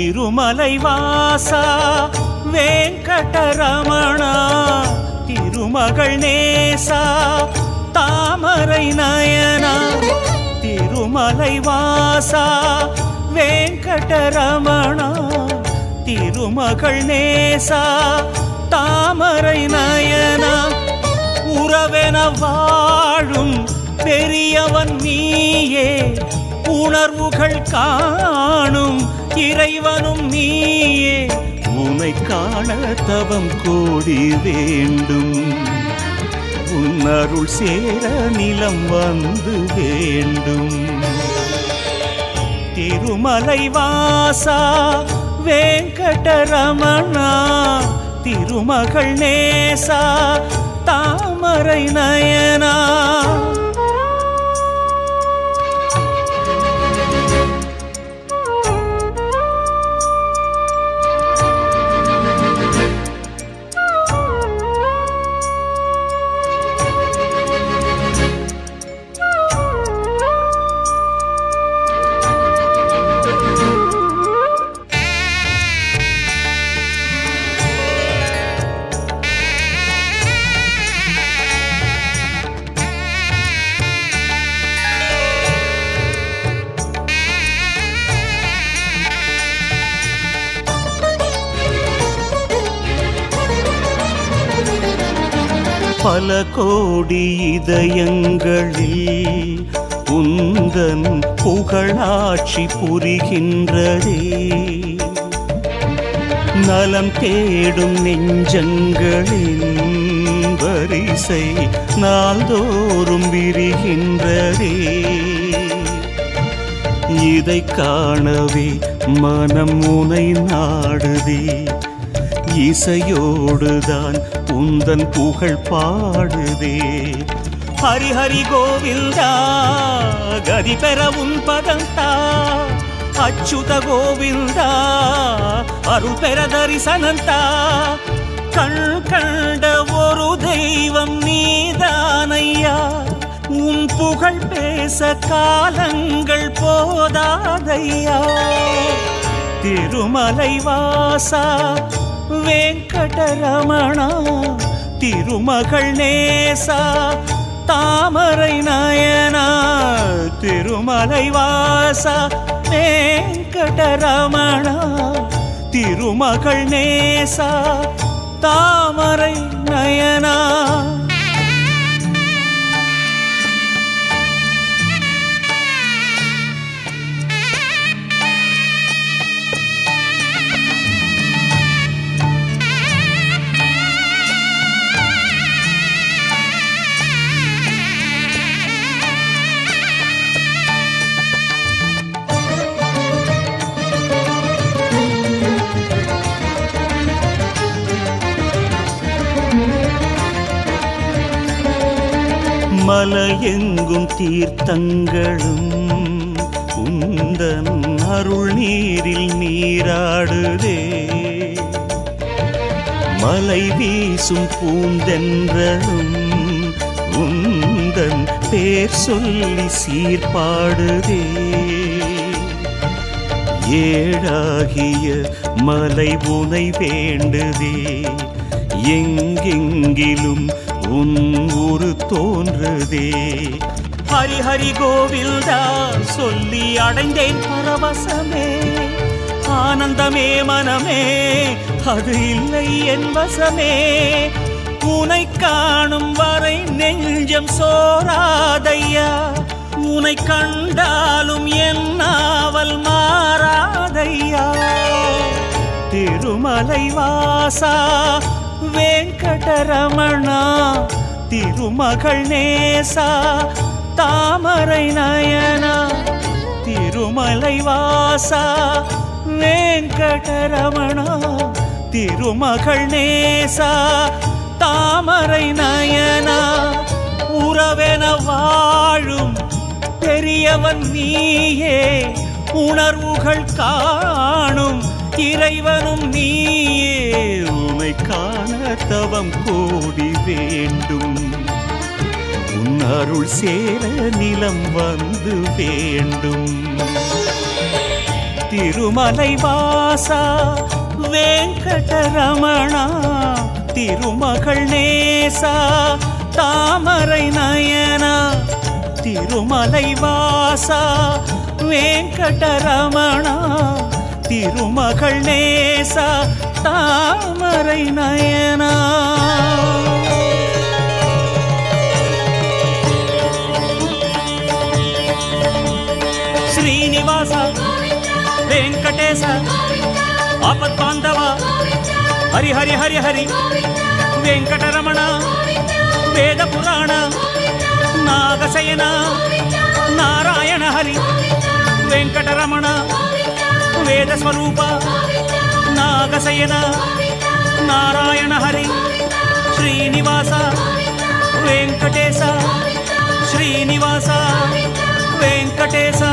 திருமலை வாசா வெங்கடரமணா திருமகள் நேசா தாமரை நயனா திருமலை வாசா வெங்கடரமணா திருமகள் நேசா தாமரை நயனா உறவென வாழும் பெரியவன் நீயே உணர்வுகள் காணும் இறைவனும் நீயே உன்னை காண தவம் கோடி வேண்டும் உன் அருள் சேர நிலம் வந்து வேண்டும் திருமலை வாசா வெங்கடரமணா திருமகள் நேசா தாமரை நயனா பல கோடி இதயங்களில் உந்தன் புகழாட்சி புரிகின்றதே நலம் தேடும் நெஞ்சங்களின் வரிசை நாள்தோறும் விரிகின்றதே இதை காணவே மனம் உனை நாடுதே இசையோடுதான் உந்தன் புகழ் பாடுதே ஹரி ஹரி கோவிந்தா கதி பெற உன் பதந்தா அச்சுத கோவிந்தா அருள் பெற தரிசனந்தா கண் கண்ட ஒரு தெய்வம் நீதானையா உன் புகழ் பேச காலங்கள் போதாதையா திருமலை வாசா வெங்கடரமணா திருமகள் நேசா தாமரை நயனா திருமலை வாசா வெங்கடரமணா திருமகள் நேசா தாமரை நயனா மலையெங்கும் தீர்த்தங்களும் உந்தன் அருள் நீரில் நீராடுதே மலை வீசும் பூந்தென்றலும் உந்தன் பேர் சொல்லி சீர்பாடுதே ஏழாகிய மலை உனை வேண்டுதே எங்கெங்கிலும் உன் ஊரு தோன்றுதே ஹரி ஹரி கோவிந்தா சொல்லி அடைந்தேன் பரவசமே ஆனந்தமே மனமே அது இல்லை என் வசமே உனை காணும் வரை நெஞ்சம் சோராதையா உனை கண்டாலும் என் நாவல் மாறாதையா திருமலை வாசா வெங்கடரமணா திருமகள் நேசா தாமரை நயனா திருமலை வாசா வெங்கடரமணா திருமகள் நேசா தாமரை நயனா உறவென வாழும் பெரியவன் நீயே உணர்வுகள் காணும் இறைவனும் நீயே உனை காண தவம் கோடி வேண்டும் உன் அருள் சேர நிலம் வந்து வேண்டும் திருமலை வாசா வெங்கடரமணா திருமகள் நேசா தாமரை நயனா திருமலை வாசா வெங்கடரமணா திருமகள் நேசா தாமரை நயனா శ్రీనివాస వెంకటేశ ఆపద్బాంధవ హరి హరి హరి హరి వెంకటరమణ వేద పురాణ నాగశయన నారాయణ హరి వెంకటరమణ వేద స్వరూప నాగశయన నారాయణ హరి శ్రీనివాస వెంకటేశ శ్రీనివాస వెంకటేశ.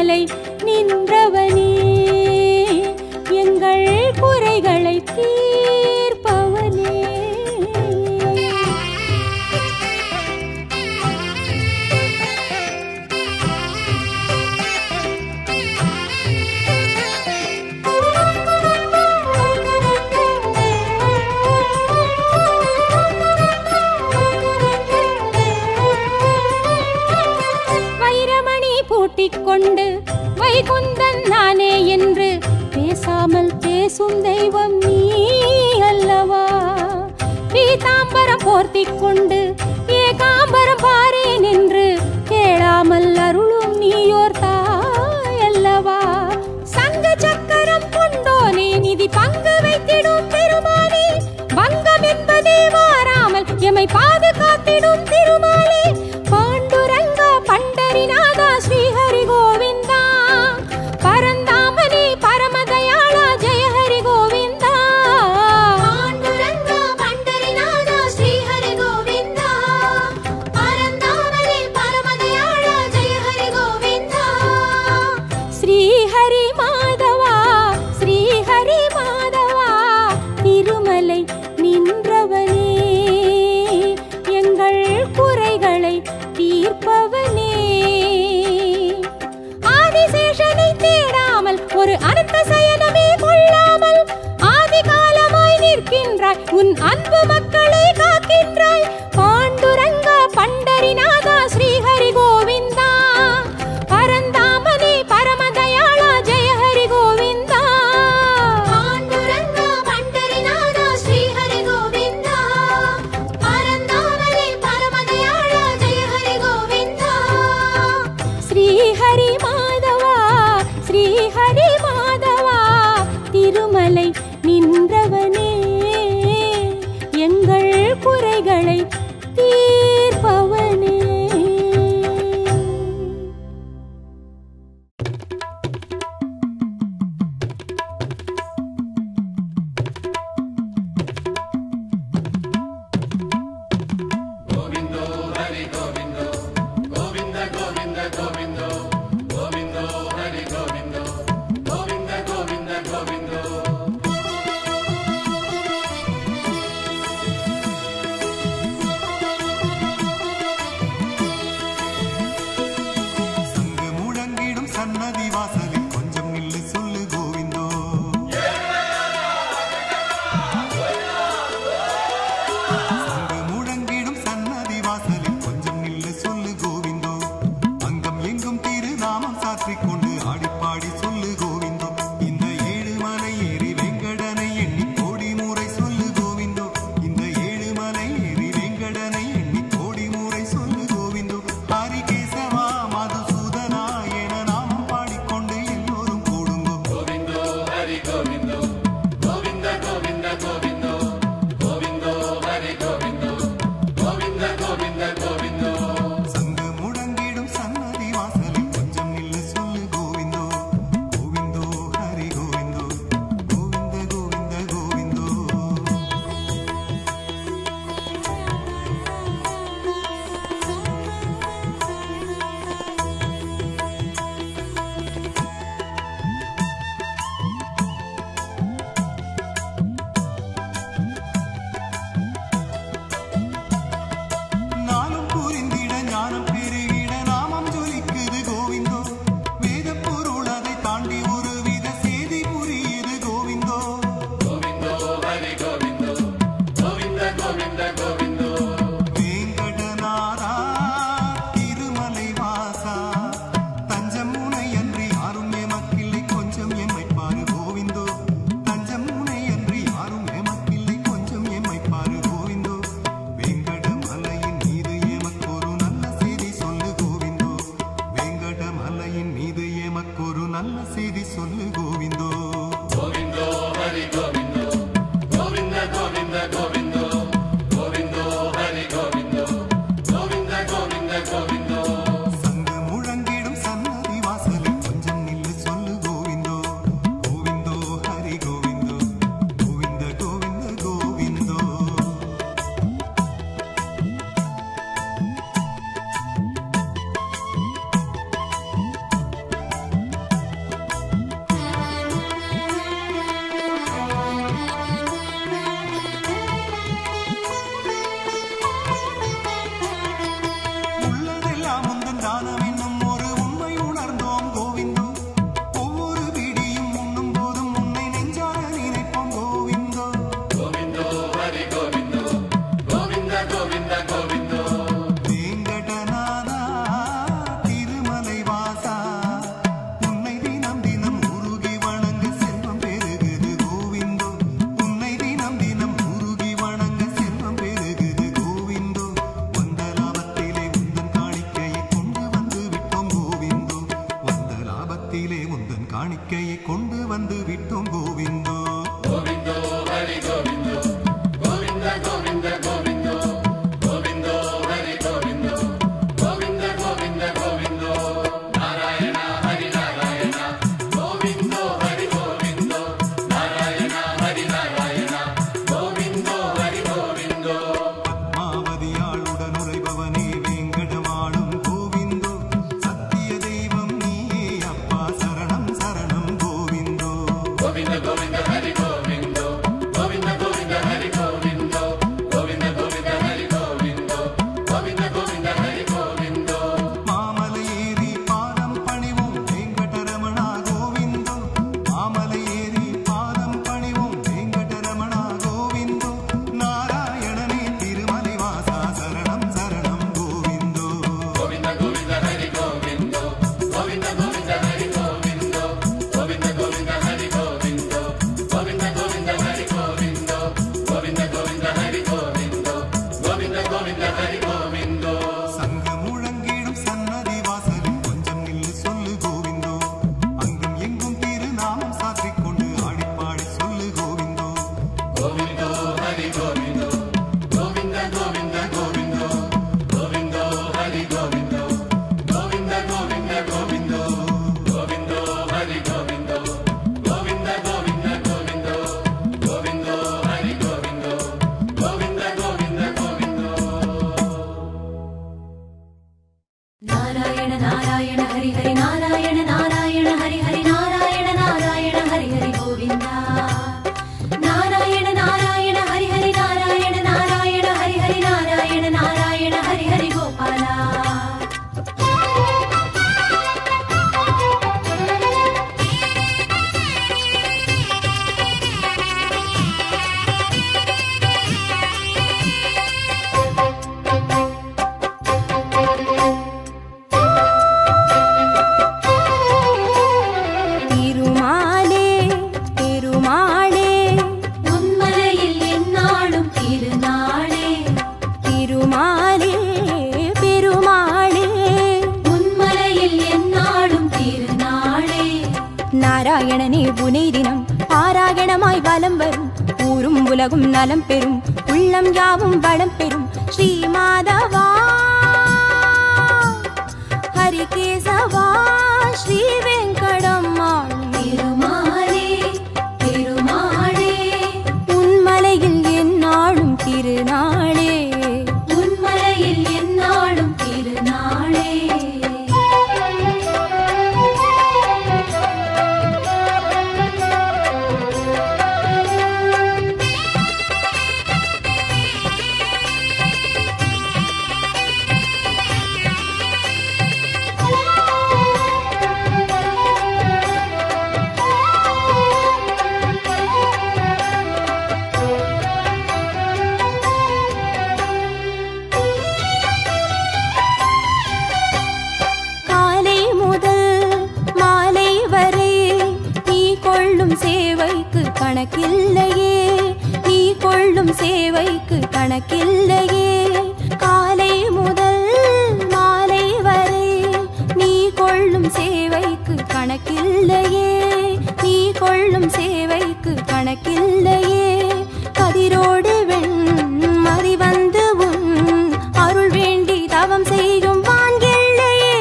திருமலை நின்றவனே எங்கள் குறைகளை தீர்ப்பவனே. கொண்டு வைகுந்தன் நானே என்று பேசாமல் பேசும் தெய்வம் நீ அல்லவா. பீதாம்பரம் போர்த்திக் கொண்டு ஏகாம்பரம் பாரேன் என்று கேளாமல் அருளும் நீயோர் தாயல்லவா. சங்க சக்கரம் கொண்டோனே நிதி பங்கு வைத்திடும் பெருமானே, பங்கம் என்பதே வாராமல் எமை பாதுகாத்திடும் திருமாலே. பாண்டுரங்கா பண்டரிநாதா ஸ்ரீஹரி கோவிந்தா, பரந்தாமனே பரமதயாளா ஜெய ஹரி கோவிந்தா. பாண்டுரங்கா பண்டரிநாதா ஸ்ரீஹரி கோவிந்தா, பரந்தாமனே பரமதயாளா ஜெய ஹரி கோவிந்தா. ஸ்ரீஹரி மாதவா ஸ்ரீஹரி மாதவா திருமலை நின்றவனே எங்கள் குறைகளை தீர்ப்பவனே. ஆதிசேஷனை தேடாமல் ஒரு அனந்த சயனமே கொள்ளாமல் ஆதி காலமாய் நிற்கின்றாய், உன் அன்பு மக்களை காக்கின்றாய். பாண்டுரங்கா பண்டரிநாதா ஸ்ரீஹரி கோவிந்தா, பரந்தாமனே பரமதயாளா ஜெய ஹரி கோவிந்தா. பாண்டுரங்கா பண்டரிநாதா ஸ்ரீஹரி கோவிந்தா, பரந்தாமனே பரமதயாளா ஜெய ஹரி கோவிந்தா. ஸ்ரீஹரி மாதவா ஸ்ரீஹரி மாதவா திருமலை நின்றவனே எங்கள் குறைகளை தீர்ப்பவனே. காணிக்கையை கொண்டு வந்து விட்டோம் கோவிந்தோ. கோவிந்தோ ஹரி கோவிந்தோ, கோவிந்த கோவிந்த கோவிந்தோ, கோவிந்தோ ஹரி கோவிந்தோ, கோவிந்த கோவிந்த கோவிந்தோ, நாராயண ஹரி நாராயண, கோவிந்தோ ஹரி கோவிந்தோ, நாராயண ஹரி நாராயண, கோவிந்தோ ஹரி கோவிந்தோ. பத்மாவதியாளுடன் உரைபவனே வேங்கடமாளும் கோவிந்தோ, சத்திய தெய்வம் நீயே அப்பா சரணம் சரணம் கோவிந்தோ. கோவிந்த கோவிந்த ஹரி கோவிந்தோ, கோவிந்த கோவிந்த ஹரி கோவிந்தோ, கோவிந்த கோவிந்த ஹரி கோவிந்தோ, கோவிந்த கோவிந்த ஹரி கோவிந்தோ. மாமலை ஏறி பாதம் பணிவோம் வெங்கடரமணா கோவிந்தோ, மாமலை ஏறி பாதம் பணிவோம் வெங்கடரமணா கோவிந்தோ, நாராயணனே திருமலை வாசா சரணம் சரணம் கோவிந்தோ. கோவிந்த கோவிந்த ஹரி கோவிந்தோ, கோவிந்த கோவிந்த ஹரி கோவிந்தோ, கோவிந்த கோவிந்த ஹரி கோவிந்தோ, கோவிந்த கோவிந்த ஹரி கோவிந்தோ, கோவிந்த கோவிந்த ஹரி கோவிந்தோ, கோவிந்த கோவிந்த ஹரி கோவிந்தோ. சங்கம் முழங்கிடும் சன்னதி வாசலில் கொஞ்சம் நில்லு சொல்லு கோவிந்தோ, அங்கும் எங்கும் திருநாமம் சாற்றிக் கொண்டு ஆடிப்பாடி சொல்லு கோவிந்தோ. கோவிந்தோ ஹரி கோவிந்தோ, கோவிந்த கோவிந்த கோவிந்தோ, கோவிந்தோ ஹரி கோவிந்தோ, கோவிந்த கோவிந்த கோவிந்தோ, கோவிந்தோ ஹரி கோவிந்தோ, கோவிந்த கோவிந்த கோவிந்தோ, கோவிந்தோ ஹரி கோவிந்தோ, கோவிந்த கோவிந்த கோவிந்தோ. நாராயண நாராயண ஹரி ஹரி நாராயண நாராயண ஹரி ஹரி நாராயண நாராயண ஹரி ஹரி கோவிந்தா. நாராயண நாராயண ஹரி ஹரி நாராயண நாராயண ஹரி ஹரி நாராயண நாராயண ஹரி ஹரி கோபாலா. திருமாலே திருமாலே உன்மலையில் எந்நாளும் திருநாளே. திருமாலே பெருமாளே உன்மலையில் எந்நாளும் திருநாளே. நாராயணனே புனை தினம் பாராயணமாய் வலம் வரும், ஊரும் உலகும் நலம் பெறும், உள்ளம் யாவும் வளம் பெறும். ஸ்ரீ மாதவா ஹரி கேசவா ஸ்ரீ வெங்கடம்மாள் திருமாலே திருமாளே உன்மலையில் எந்நாளும் திருநாளே. உன்மலையில் எந்நாளும் திருநாளே. காலை முதல் மாலை வரை நீ கொள்ளும் சேவைக்கு கணக்கில்லையே, நீ கொள்ளும் சேவைக்கு கணக்கில்லையே. காலை முதல் மாலை வரை நீ கொள்ளும் சேவைக்கு கணக்கில்லையே, நீ கொள்ளும் சேவைக்கு கணக்கில்லையே. கதிரோடு வெண்மதி வந்து உன் அருள் வேண்டி தவம் செய்யும் வான்கில்லையே,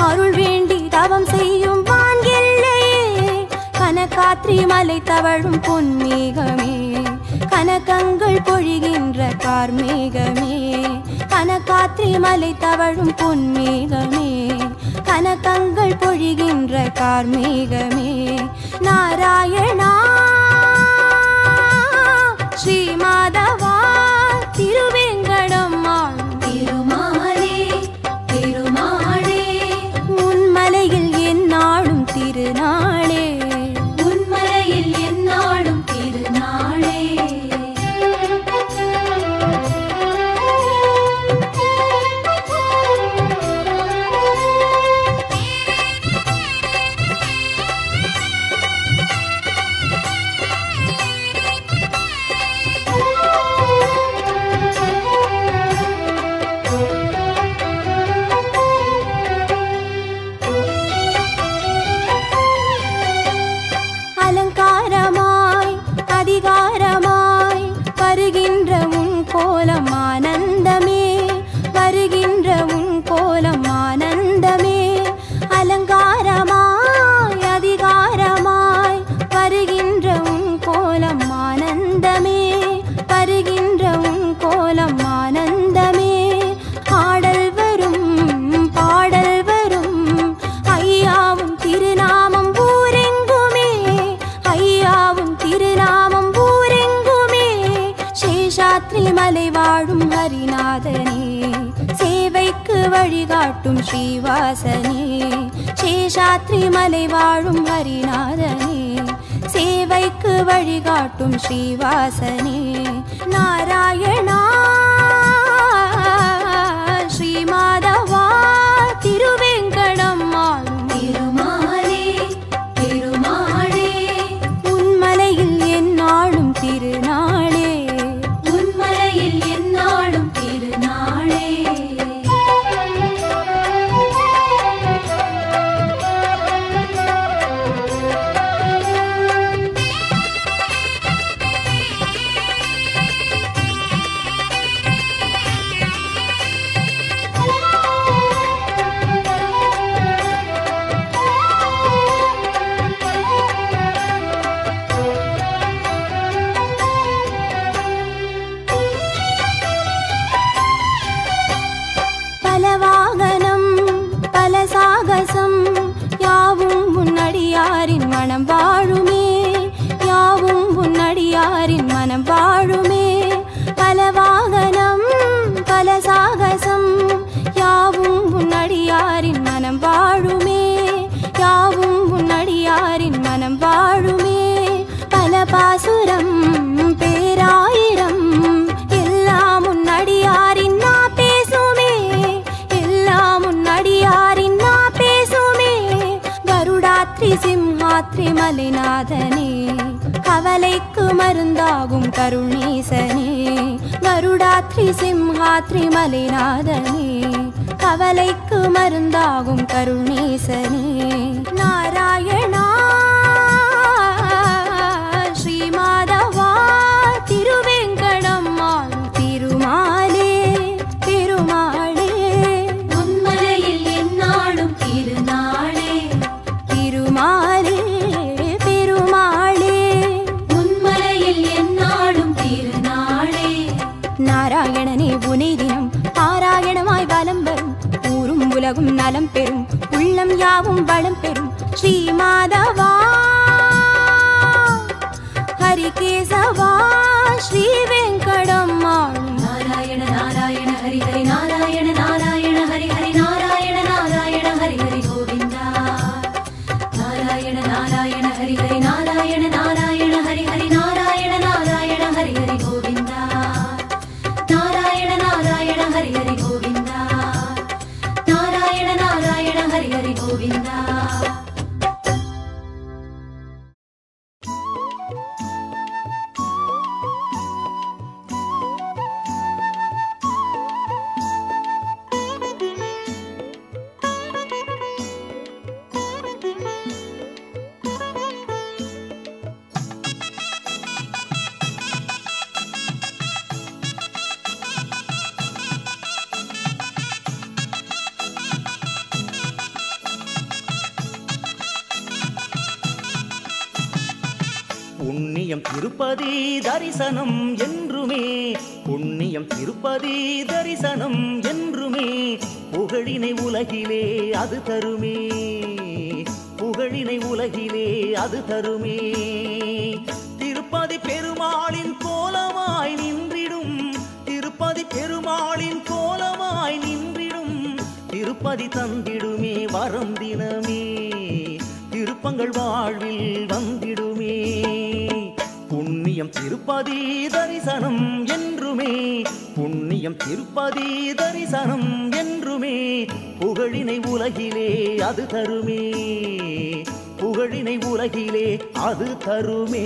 அருள் வேண்டி தவம் செய்யும் வான்கில்லையே. கனகாத்ரி மலை தவழும் பொன்மேகமே, கனகங்கள் பொழிகின்ற கார்மேகமே. கனகாத்ரி மலை தவழும் பொன்மேகமே, கனகங்கள் பொழிகின்ற கார்மேகமே. நாராயணா ஸ்ரீ மாதவா திருவேங்கடம்மாள் திருமாலே திருமாளே உன்மலையில் எந்நாளும் திருநாளே. உன்மலையில் எந்நாளும் திருநாளே. வழிகாட்டும் ஸ்ரீவாசனே, சேஷாத்ரி மலை வாழும் ஹரிநாதனே, சேவைக்கு வழிகாட்டும் ஸ்ரீவாசனே, நாராயணா ஸ்ரீ மாதவா திருவேங்கடம் ஆளும் திருமாலே திருமாலே உன்மலையில் எந்நாளும் திருநாளே, உன்மலையில் எந்நாளும் திருநாளே. பல வாகனம் பல சாகசம் யாவும் உன்னடியாரின் மனம் வாழுமே, யாவும் உன்னடியாரின் மனம் வாழுமே. பல வாகனம் பல சாகசம் யாவும் உன்னடியாரின் மனம் வாழுமே, யாவும் உன்னடியாரின் மனம் வாழுமே. பல பாசுரம் பேராயிரம் எல்லாம் உன்னடியாரின் நா பேசுமே, எல்லாம் உன்னடியாரின் நா பேசுமே. கருடாத்ரி சிம்ஹாத்ரி மலைநாதனே, கவலைக்கு மருந்தாகும் கருணீசனே, கருடாத்ரி சிம்ஹாத்ரி மலைநாதனே, கவலைக்கு மருந்தாகும் கருணீசனே, நாராயணா ஸ்ரீ மாதவா திருவேங்கடம் ஆளும் திருமாலே திருமாலே, உன்மலையில் எந்நாளும் திருநாளே, திருமாலே பெருமாளே, உன்மலையில் எந்நாளும் திருநாளே. நாராயணனே உனை தினம் பாராயணமாய் வலம் வரும், ஊரும் உலகும் நலம் பெறும், உள்ளம் யாவும் வளம் பெறும். ஸ்ரீ மாதவா ஹரிகேசவா ஸ்ரீ வெங்கடம் ஆளும் நாராயண நாராயண ஹரி ஹரி நாராயண நாராயண ஹரி ஹரி நாராயண நாராயண ஹரி ஹரி கோவிந்தா. நாராயண நாராயண ஹரி ஹரி நாராயண நாராயண ஹரி ஹரி நாராயண நாராயண ஹரி ஹரி கோவிந்தா. நாராயண நாராயண ஹரி ஹரி கோவிந்தா. நாராயண நாராயண ஹரி ஹரி கோவிந்தா. புண்ணியம் திருப்பதி தரிசனம் என்றுமே, புண்ணியம் திருப்பதி தரிசனம் என்றுமே, புகழினை உலகிலே அது தருமே, புகழினை உலகிலே அது தருமே. திருப்பதி பெருமாளின் கோலமாய் நின்றிடும், திருப்பதி பெருமாளின் கோலமாய் நின்றிடும், திருப்பதி தந்திடுமே வரம் தினமே, திருப்பங்கள் வாழ்வில் வந்திடுமே. புண்ணியம் திருப்பதி தரிசனம் என்றுமே, புண்ணியம் திருப்பதி தரிசனம் என்றுமே, புகழினை உலகிலே அது தருமே, புகழினை உலகிலே அது தருமே.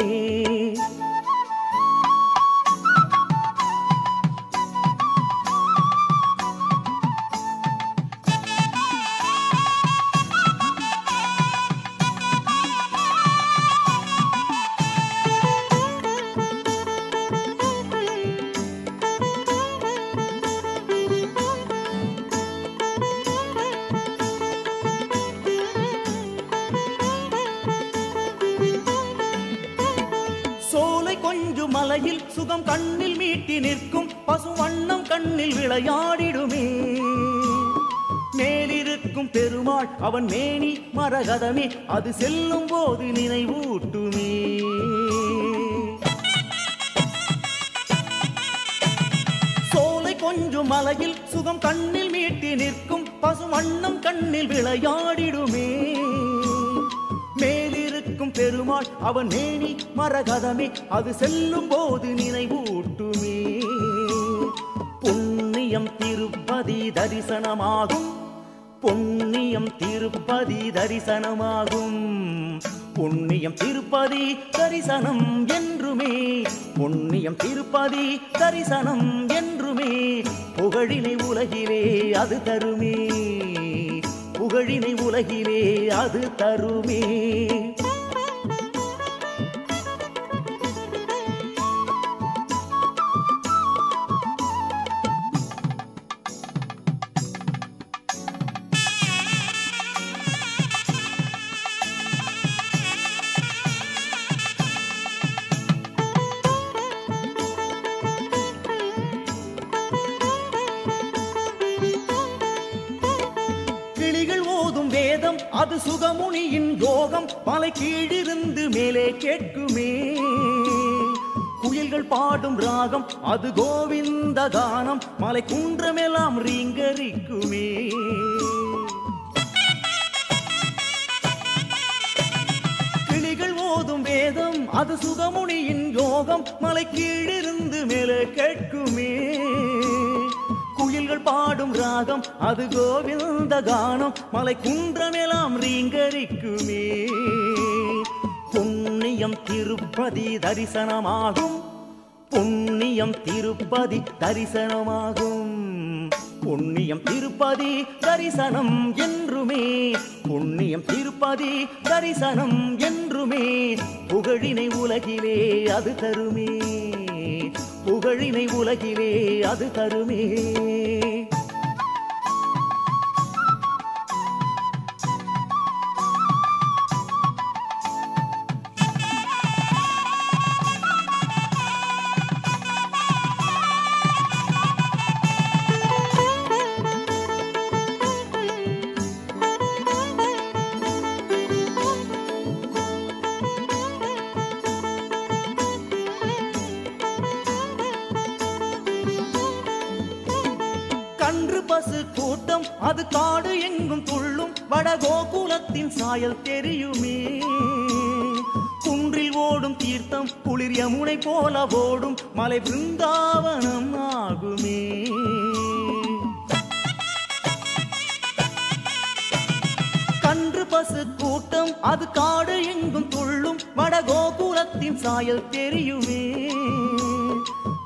மலையில் சுகம் கண்ணில் மீட்டி நிற்கும் பசு வண்ணம் கண்ணில் விளையாடிடுமே. மேலிருக்கும் பெருமாள் அவன் மேனி மரகதமே, அது செல்லும் போது நினைவூட்டுமே. சோலை கொஞ்சம் கொஞ்சம் மலையில் சுகம் கண்ணில் மீட்டி நிற்கும் பசுமண்ணம் கண்ணில் விளையாடிடுமே. மேலிருக்கும் பெருமாள் அவன் மேனி மரகதமே, அது செல்லும் போது நினைவூட்டுமே. புண்ணியம் திருப்பதி தரிசனமாகும், புண்ணியம் திருப்பதி தரிசனமாகும். புண்ணியம் திருப்பதி தரிசனம் என்றுமே, புண்ணியம் திருப்பதி தரிசனம் என்றுமே. புகழினை உலகிலே அது தருமே, புகழினை உலகிலே அது தருமே. அது சுகமுனியின் யோகம், மலை கீழிருந்து மேலே கேட்குமே. குயில்கள் பாடும் ராகம் அது கோவிந்த கானம், மலை குன்றமெல்லாம் ரீங்கரிக்குமே. கிளிகள் ஓதும் வேதம் அது சுகமுனியின் யோகம், மலை கீழிருந்து மேலே கேட்குமே. குயில்கள் பாடும் ராகம் அது கோவிந்த கானம், மலை குன்றமெல்லாம் ரீங்கரிக்குமே. புண்ணியம் திருப்பதி தரிசனமாகும், புண்ணியம் திருப்பதி தரிசனமாகும். புண்ணியம் திருப்பதி தரிசனம் என்றுமே, புண்ணியம் திருப்பதி தரிசனம் என்றுமே. புகழினை உலகிலே அது தருமே, புகழினை உலகிலே அது தருமே. பசு கூட்டம் அது காடு எங்கும் துள்ளும், வடகோகுலத்தின் சாயல் தெரியுமே. குன்றில் ஓடும் தீர்த்தம் குளிர் யமுனை போல ஓடும், மலை பிருந்தாவனம் ஆகுமே. கன்று பசு கூட்டம் அது காடு எங்கும் துள்ளும், வடகோகுலத்தின் சாயல் தெரியுமே.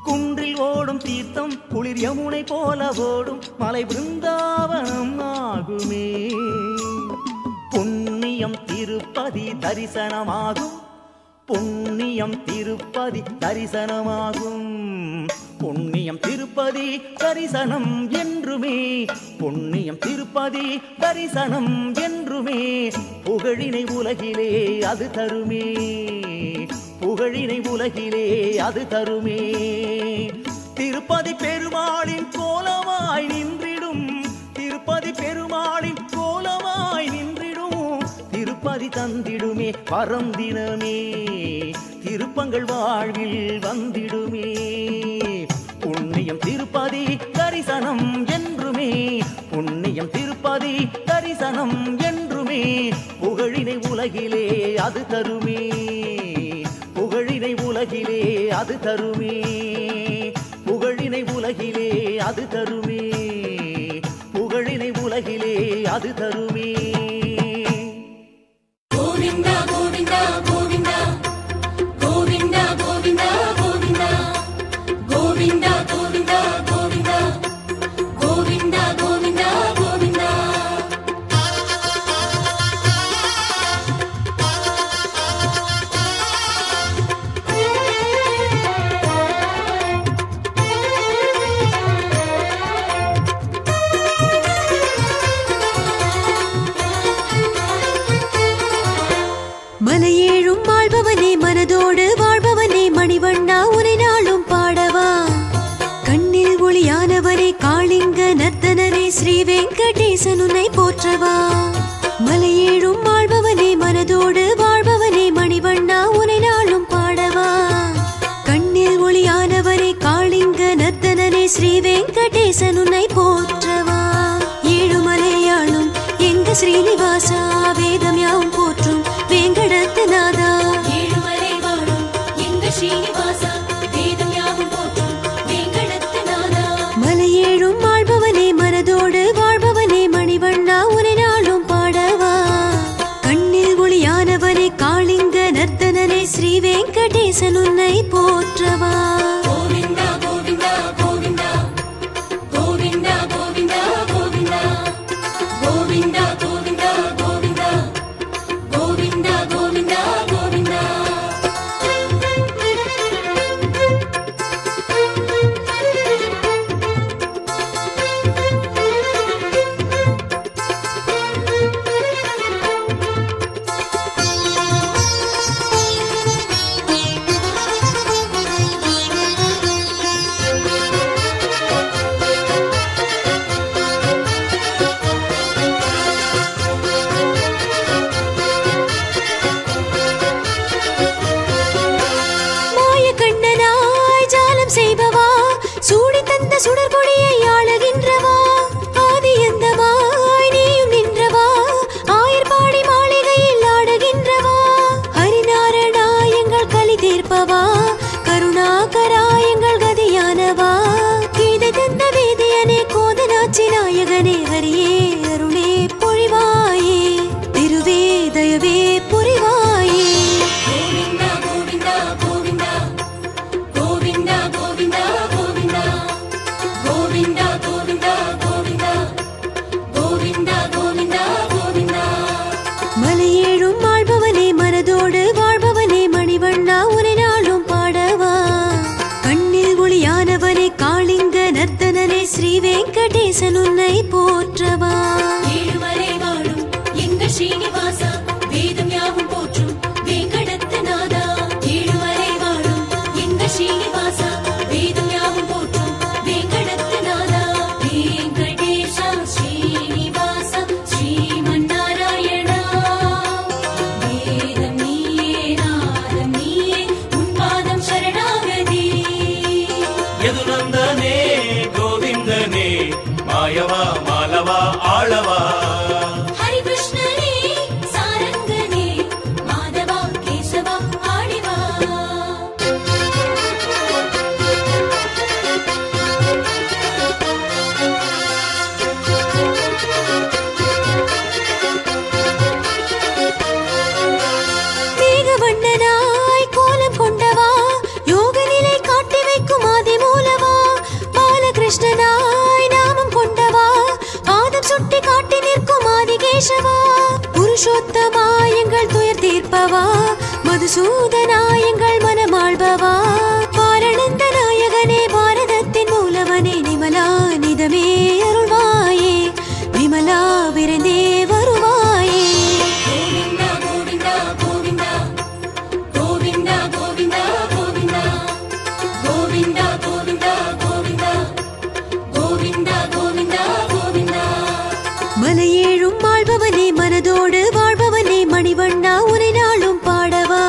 குன்றில் ஓடும் தீர்த்தம் குளிர் யமுனை போல ஓடும், மலை பிருந்தாவனம் ஆகுமே. புண்ணியம் திருப்பதி தரிசனமாகும், புண்ணியம் திருப்பதி தரிசனமாகும். புண்ணியம் திருப்பதி தரிசனம் என்றுமே, புண்ணியம் திருப்பதி தரிசனம் என்றுமே. புகழினை உலகிலே அது தருமே, புகழினை உலகிலே அது தருமே. திருப்பதி பெருமாளின் கோலமாய் நின்றிடும், திருப்பதி பெருமாளின் கோலமாய் நின்றிடும். திருப்பதி தந்திடுமே பரந்தினமே, திருப்பங்கள் வாழ்வில் வந்திடுமே. புண்ணியம் திருப்பதி தரிசனம் என்றுமே, புண்ணியம் திருப்பதி தரிசனம் என்றுமே. புகழினை உலகிலே அது தருமே, புகழினை உலகிலே அது தருமே, புகழினை உலகிலே அது தருமே, புகழினை உலகிலே அது தருமே. கோவிந்தா கோவிந்தா கோவிந்தா கோவிந்தா கோவிந்தா கோவிந்தா கோவிந்தா கோவிந்தா கோவிந்தா கோவிந்தா கோவிந்தா கோவிந்தா. மலையேழும் வாழ்பவனே, மனதோடு வாழ்பவனே, மணிவண்ணா உனை நாளும் பாடவா. கண்ணில் ஒளியானவரே, காளிங்க நர்த்தனரே, ஸ்ரீ வெங்கடேசன் உன்னை போற்றவா. மலையேழும் வாழ்பவனே, மனதோடு வாழ்பவனே, மணிவண்ணா உனை நாளும் பாடவா. கண்ணில் ஒளியானவரே, காளிங்க நர்த்தனரே, ஸ்ரீ வெங்கடேசன் ஸ்ரீனிவாசா வேதம் யாவும் போற்றும் வேங்கடத்து நாதா ஏழுமலை வாழும் எங்க ஸ்ரீனிவாசா வேதம் யாவும் போற்றும் வேங்கடத்து நாதா மலையேழும் வாழ்பவனே மனதோடு வாழ்பவனே மணிவண்ணா உனை நாளும் பாடவா கண்ணில் ஒளியானவனே காளிங்க நர்த்தனனே ஸ்ரீ வெங்கடேசன் உன்னை போற்றவா கோவிந்தா கோவிந்தா கோவிந்தா கோவிந்தா கோவிந்தா கோவிந்தா கோவிந்தா கோவிந்தா கோவிந்தா கோவிந்தா கோவிந்தா கோவிந்தா சூடி தந்த சுடர்கொடியை ஆளுகின்றவா ஆதி எந்தமாய் நீயும் நின்றவா ஆயர்பாடி மாளிகையில் ஆடுகின்றவா ஹரிநாரணா எங்கள் கலி தீர்ப்பவா கருணாகரா எங்கள் கதியானவா கீதை தந்த வேதியனே கோதனாச்சி நாயகனே ஹரியே அருளே பொழிவாயே திருவே தயவே புரிவாயே கோவிந்தா கோவிந்தா கோவிந்தா கோவிந்தா கோவிந்தா கோவிந்தா கோவிந்தா கோவிந்தா கோவிந்தா கோவிந்தா கோவிந்தா மலையேழும் வாழ்பவனே மனதோடு வாழ்பவனே மணிவண்ணா உனை நாளும் பாடவா கண்ணில் ஒளியானவனே காளிங்க நர்த்தனனே ஸ்ரீ வெங்கடேசன் உன்னை போற்றவா ஏழுமலை வாழும் எங்க ஸ்ரீனிவாசா வேதம் யாவும் போற்றும் வேங்கடத்து நாதா ஏழுமலை வாழும் எங்க ஸ்ரீனிவாசா வேதம் யாவும் போற்றும் வேங்கடத்து நாதா வெங்கடேஷா ஸ்ரீனிவாசா ஸ்ரீமன்னாராயணா வேதம் நீயே நாதம் நீயே உன் பாதம் சரணாகதி ಯದುನಂದನೇ ಗೋವಿಂದನೇ ಮಾಯವಾ ಮಾಲವಾ ಆಳವಾ ஹரிகிருஷ்ணனே சாரங்கனே மாதவா கேசவா ஆடிவா மேகவண்ணனாய் கோலம் கொண்டவா யோக நிலை காட்டி வைக்கும் ஆதி மூலவா பாலகிருஷ்ணனாய் நாமம் கொண்டவா பாதம் சுட்டி காட்டி நிற்கும் ஆதிகேசவா புருஷோத்தமா எங்கள் துயர் தீர்ப்பவா மதுசூதனா எங்கள் மனமாள்பவா பாரணந்த நாயகனே பாரதத்தின் மூலவனே நிமலா நிதமே அருள்வாயே விமலா விரைந்தே வருவாயே கோவிந்தா கோவிந்தா கோவிந்தா கோவிந்தா கோவிந்தா கோவிந்தா கோவிந்தா கோவிந்தா கோவிந்தா கோவிந்தா கோவிந்தா கோவிந்தா மலையேழும் வாழ்பவனே மனதோடு வாழ்பவனே மணிவண்ணா உனை நாளும் பாடவா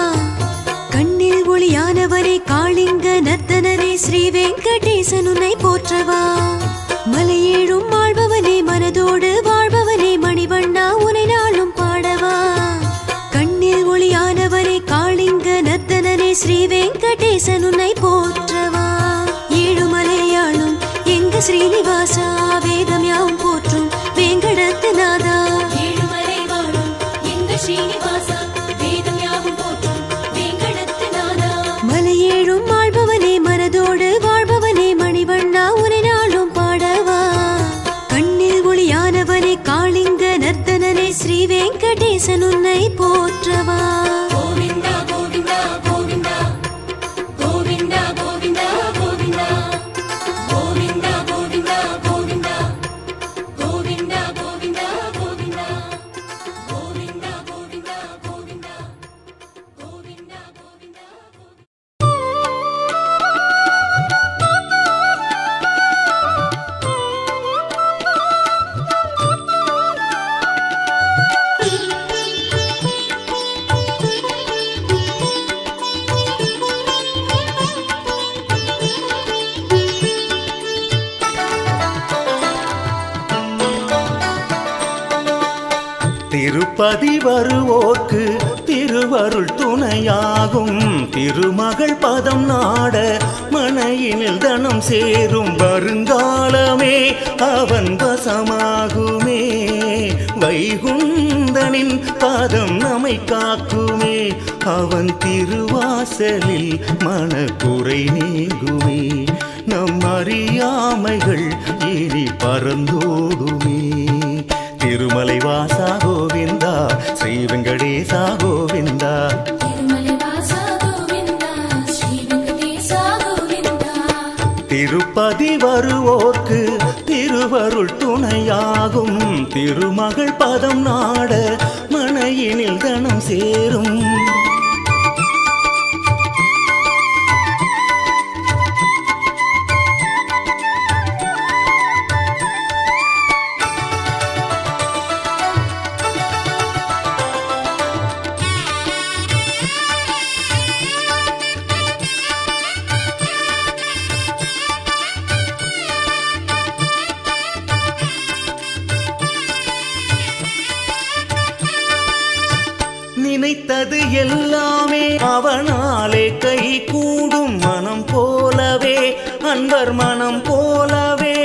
கண்ணில் ஒளியானவரே காளிங்க நர்த்தனரே ஸ்ரீ வெங்கடேசன் உன்னை போற்றவா மலையேழும் வாழ்பவனே மனதோடு வாழ்பவனே மணிவண்ணா உனை நாளும் பாடவா கண்ணில் ஒளியானவரே காளிங்க நர்த்தனரே ஸ்ரீ வெங்கடேசன் உன்னை போற்றவா ஏழுமலையாளும் எங்க ஸ்ரீனிவாசா வேதம் யாவும் போற்றும் வேங்கடத்து நாதா ஏழுமலை வாழும் எங்க ஸ்ரீனிவாசா வேதம் யாவும் போற்றும் வேங்கடத்து நாதா மலையேழும் வாழ்பவனே மனதோடு வாழ்பவனே மணிவண்ணா உனை நாளும் பாடவா கண்ணில் ஒளியானவனே காளிங்க நர்த்தனனே ஸ்ரீ வெங்கடேசன் உன்னை போற்றவா கோவிந்தா கோவிந்தா கோவிந்தா கோவிந்தா கோவிந்தா கோவிந்தா கோவிந்தா கோவிந்தா கோவிந்தா கோவிந்தா கோவிந்தா கோவிந்தா கோவிந்தா கோவிந்தா கோவிந்தா கோவிந்தா கோவிந்தா திருப்பதி வருவோர்க்கு திருவருள் துணையாகும். திருமகள் பதம் நாட மனையினில் தனம் சேரும். வருங்காலமே அவன் வசமாகுமே. வைகுந்தனின் பாதம் நம்மை காக்குமே. அவன் திருவாசலில் மனக்குறை நீங்குமே. நம் அறியாமைகள் இனி பறந்தோடுமே. திருமலை வாசா கோவிந்தா, ஸ்ரீ வெங்கடேசா கோவிந்தா. திருமலை வாசா கோவிந்தா, ஸ்ரீ வெங்கடேசா கோவிந்தா. திருப்பதி வருவோர்க்கு திருவருள் துணையாகும். திருமகள் பதம் நாட மனையினில் தனம் சேரும். நினைத்தது எல்லாமே அவனாலே கை கூடும். மனம் போலவே அன்பர் மனம் போலவே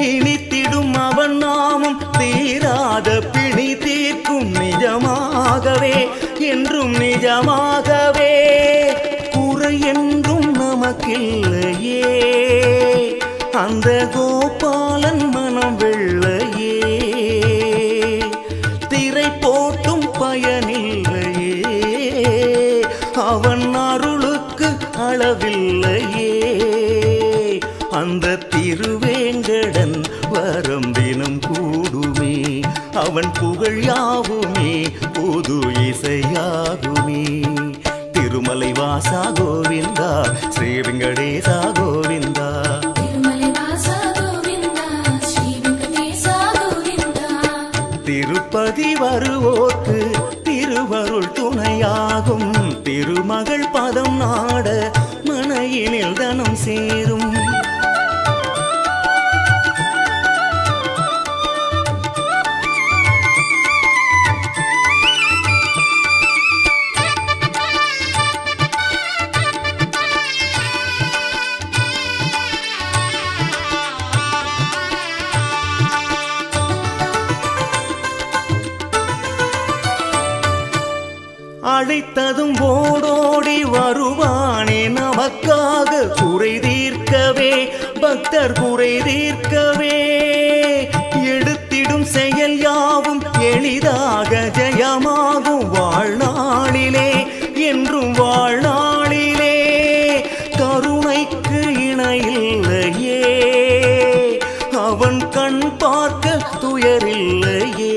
இனித்திடும் அவன் நாமம். தீராத பிணி தீர்க்கும் நிஜமாகவே என்றும் நிஜமாகவே. குறை என்றும் நமக்கில்லையே அந்த கோபாலன் மனம் வெள்ளையே. திரை போட்டும் பயனில்லையே அவன் அருளுக்கு அளவில்லையே. அந்த திருவேங்கடன் வரம் தினம் கூடுமே. அவன் புகழ் யாவுமே புது இசையாகுமே. திருமலை வாசா கோவிந்தா, ஸ்ரீ வெங்கடேசா கோவிந்தா. திருமலை வாசா கோவிந்தா, ஸ்ரீ வெங்கடேசா கோவிந்தா. திருப்பதி வருவோர்க்கு திருவருள் துணையாகும். திருமகள் பதம் நாட மனையினில் தனம் சேரும். அழைத்ததும் ஓடோடி வருவானே நமக்காக. குறை தீர்க்கவே பக்தர் குறை தீர்க்கவே. எடுத்திடும் செயல் யாவும் எளிதாக ஜெயமாகும். வாழ்நாளிலே என்றும் வாழ்நாளிலே கருணைக்கு இணையில்லையே. அவன் கண் பார்க்க துயரில்லையே.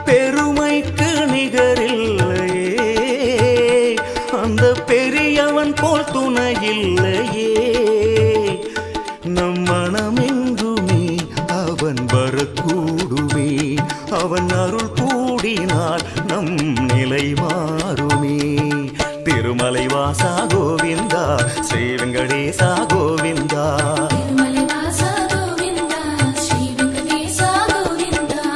பெருமைக்கு நிகரில்லையே அந்த பெரியவன் போல் துணையில்லையே. நம் மனமெங்குமே அவன் வரக்கூடுமே. அவன் அருள் கூடினால் நம் நிலை மாறுமே. திருமலை வாசா கோவிந்தா, ஸ்ரீ வெங்கடேசா கோவிந்தா. திருமலை வாசா கோவிந்தா, ஸ்ரீ வெங்கடேசா கோவிந்தா.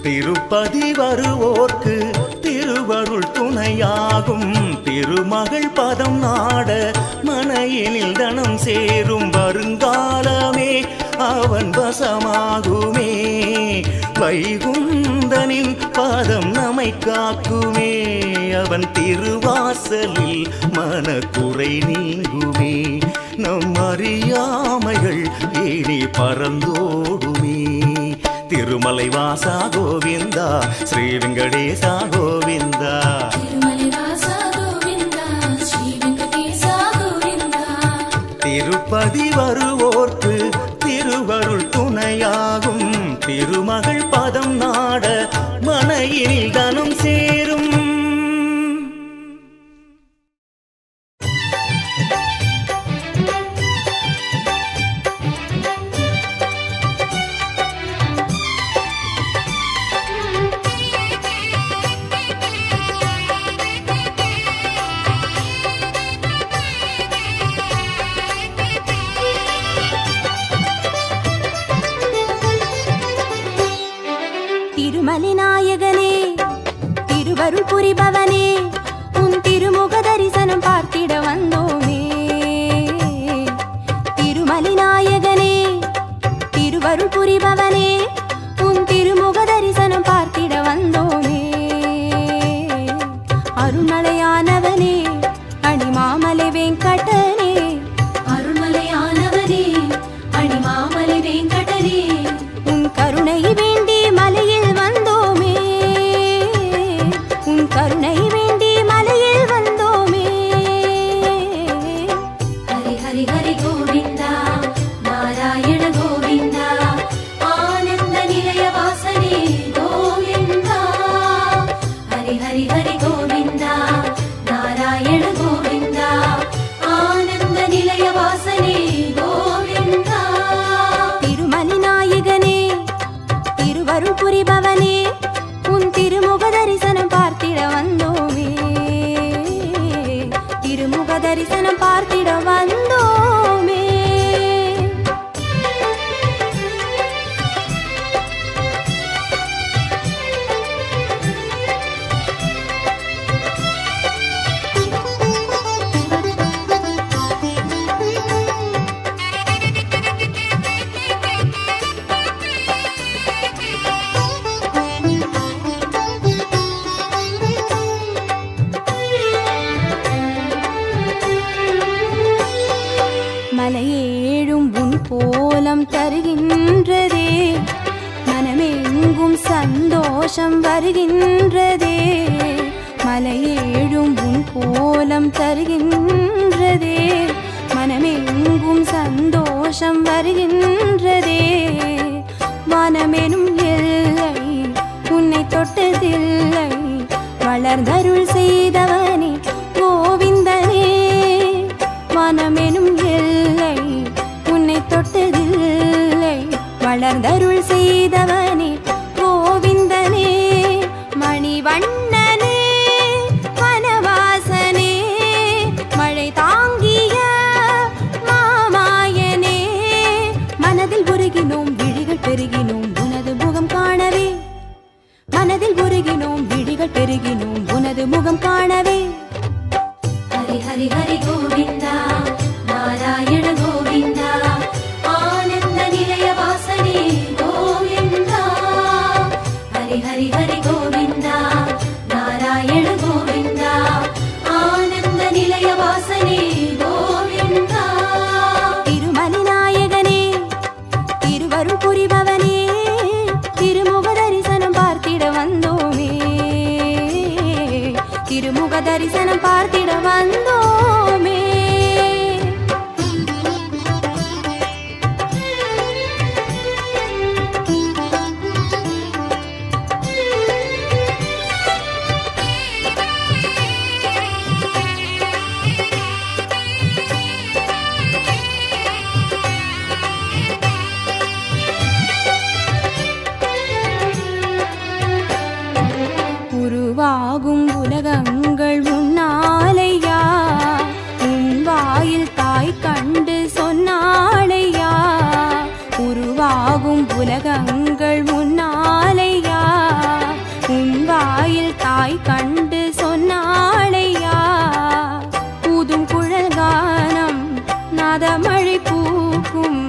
திருப்பதி வருவோர்க்கு திருவருள் துணையாகும். திருமகள் பதம் நாட மனையினில் தனம் சேரும். வருங்காலமே அவன் வசமாகுமே. வைகுந்தனின் பாதம் நம்மை காக்குமே. அவன் திருவாசலில் மனக்குறை நீங்குமே. நம் அறியாமைகள் இனி பறந்தோடுமே. திருமலை வாசா கோவிந்தா, ஸ்ரீ வெங்கடேசா கோவிந்தா. திருமலை வாசா கோவிந்தா, ஸ்ரீ வெங்கடேசா கோவிந்தா. திருப்பதி வருவோர்க்கு திருவருள் துணையாகும். திருமகள் பதம் நாட மனையில் தனம் சேரும். திருமலை நாயகனே திருவருள் புரிபவனே உன் திருமுக தரிசனம் பார்த்திட வந்தோமே. திருமலை நாயகனே திருவருள் புரிபவனே உன் திருமுக தரிசனம் பார்த்திட வந்தோமே. அருள்மலையானவனே அணிமாமலை வெங்கடனே அருள்மலையானவனே அணிமாமலை வெங்கடனே உன் கருணை வேண்டி மலையில் வந்தோமே. உன் கருணை வேண்டி மலையில் வந்தோமே. ஹரி ஹரி ஹரி கோவிந்தா நாராயண கோவிந்தா ஆனந்த நிலைய வாசனே கோவிந்தா. ஹரி ஹரி ஹரி கோவிந்தா நாராயண கோவிந்தா ஆனந்த நிலைய வாசனே கோவிந்தா. திருமலை நாயகனே திருவருள் புரிபவனே உன் திருமுக தரிசனம் பார்த்திட வந்தோமே. திருமுக தரிசனம் பார்த்திட வந்தோமே. மலையேழும் உன் கோலம் தருகின்றதே மனமெங்கும் சந்தோஷம் வருகின்றதே. மலையேழும் உன் கோலம் தருகின்றதே மனமெங்கும் சந்தோஷம் வருகின்றதே. மனமெனும் எல்லை உன்னை தொட்டதில்லை வளர்ந்தருள் செய்தவனே கோவிந்தனே. மனமெனும் எல்லை உன்னை தொட்டதில்லை வளர்ந்தருள் செய்தவனே கோவிந்தனே. மணிவண்ணனே வனவாசனே மழை தாங்கிய மாமாயனே. மனதில் உருகினோம் விழிகள் பெருகினோம் உனது முகம் காணவே. மனதில் உருகினோம் விழிகள் பெருகினோம் உனது முகம் காணவே. ஹரி ஹரி ஹரி கோவிந்தா நாராயண கோவிந்தா ஆனந்த நிலைய வாசனே கோவிந்தா. ஹரி ஹரி ஹரி கோவிந்தா நாராயண கோவிந்தா ஆனந்த நிலைய வாசனே கோவிந்தா. திருமலை நாயகனே திருவருள் புரிபவனே திருமுக தரிசனம் பார்த்திட வந்தோமே. திருமுக தரிசனம் பார்த்திட வந்தோமே. உருவாகும் உலகங்கள் உன்னாலையா உன் வாயில் தாய் கண்டு சொன்னாலையா. உருவாகும் உலகங்கள் உன்னாலையா உன் வாயில் தாய் கண்டு சொன்னாலையா. ஊதும் குழல் கானம் நாதமழை பூக்கும்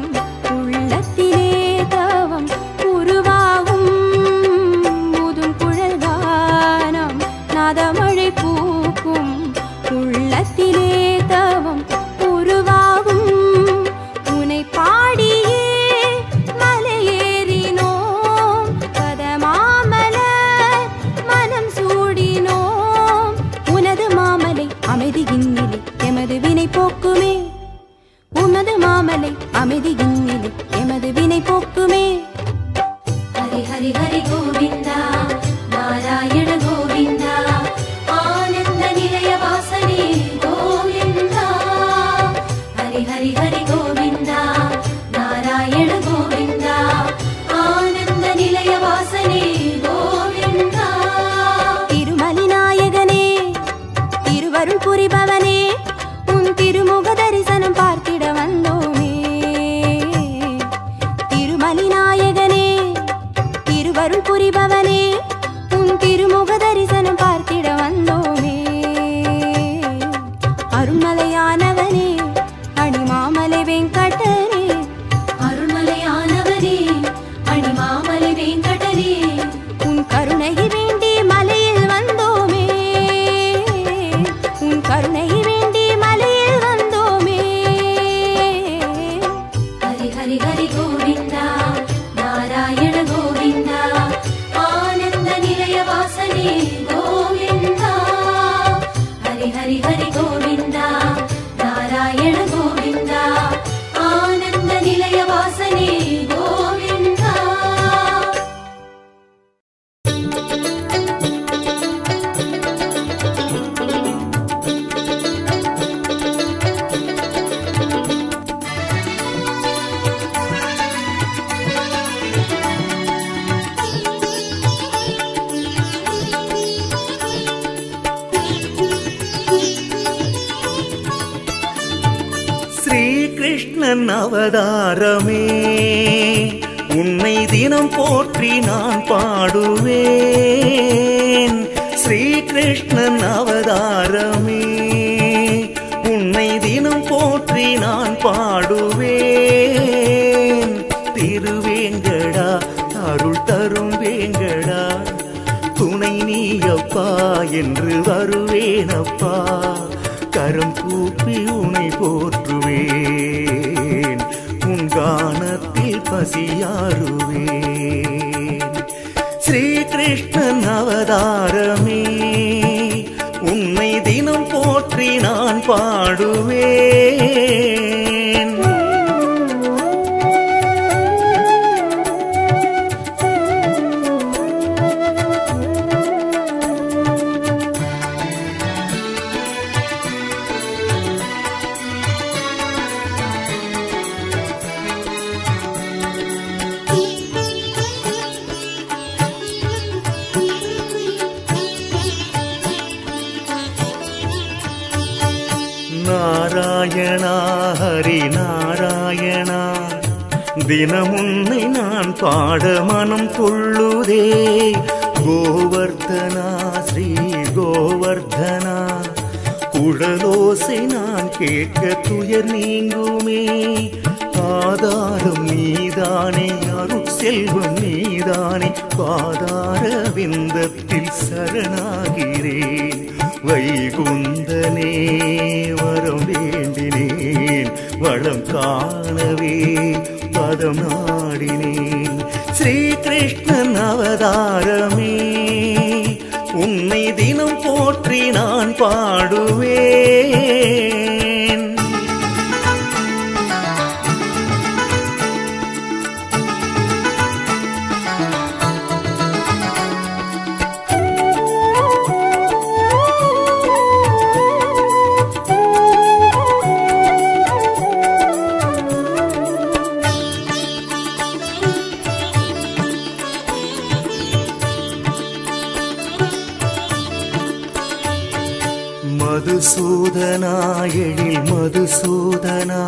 உள்ளத்திலே தவம் உருவாகும். ஊதும் குழல் கானம் நாதமழை வேண்டி மலையில் வந்தோமே உன் கருணை வேண்டி மலையில் வந்தோமே ஹரி ஹரி ஹரி கோவிந்தா நாராயண கோவிந்தா ஆனந்த நிலைய வாசனே கோவிந்தா ஹரி ஹரி ஹரி கோவிந்தா நாராயண கோவிந்தா ஆனந்த நிலைய வாசனே கோவிந்தா ஸ்ரீகிருஷ்ணன் அவதாரமே உன்னை தினம் போற்றி நான் பாடுவேன் ஸ்ரீகிருஷ்ணன் அவதாரமே உன்னை தினம் போற்றி நான் பாடுவேன் திருவேங்கடா அருள் தரும் வேங்கடா துணை நீயப்பா என்று வருவேனப்பா கரம் கூப்பி உனை போற்றுவேன் உன் கானத்தில் பசியாறுவேன் ஸ்ரீகிருஷ்ணன் அவதாரமே உன்னை தினம் போற்றி நான் பாடுவேன் நாராயணா ஹரி நாராயணா தினமுன்னை நான் பாட மனம் துள்ளுதே கோவர்தனா ஸ்ரீ கோவர்தனா குழலோசை நான் கேட்க துயர் நீங்குமே ஆதாரம் நீதானே அருள் செல்வம் நீதானே பாதார விந்தத்தில் சரணாகிறேன் வைகுந்தனே வரம் வேண்டினேன் வளம் காணவே பதம் நாடினேன் ஸ்ரீகிருஷ்ணன் அவதாரமே உன்னை தினம் போற்றி நான் பாடுவேன் மதுசூதனா எழில் மதுசூதனா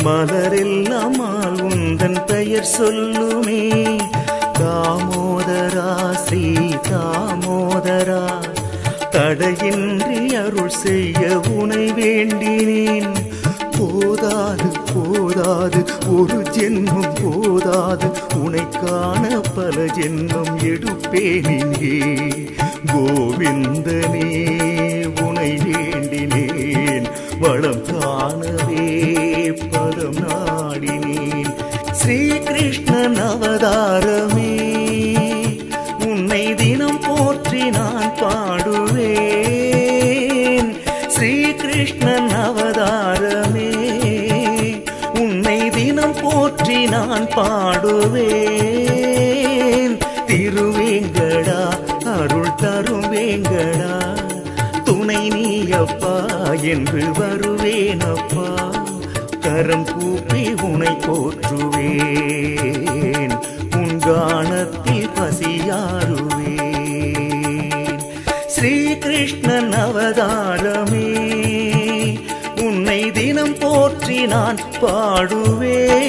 மலரெல்லாம் உந்தன் பெயர் சொல்லுமே தாமோதரா ஸ்ரீ தாமோதரா தடையின்றி அருள் செய்ய உனை வேண்டினேன் போதாது போதாது ஒரு ஜென்மம் போதாது உனை காண பல ஜென்மம் எடுப்பேன் இங்கே கோவிந்தனே உனை வேண்டினேன் வளம் காணவே பதம் நாடினேன் ஸ்ரீகிருஷ்ணன் அவதாரமே உன்னை தினம் போற்றி நான் பாடுவேன் ஸ்ரீகிருஷ்ணன் அவதாரமே உன்னை தினம் போற்றி நான் பாடுவேன் திருவேங்கடா அருள் தரும் வேங்கடா துணை நீயப்பா என்று வருவேனப்பா கரம் கூப்பி உனை போற்றுவேன் உன் கானத்தில் பசியாறுவேன் ஸ்ரீகிருஷ்ணன் அவதாரமே உன்னை தினம் போற்றி நான் பாடுவேன்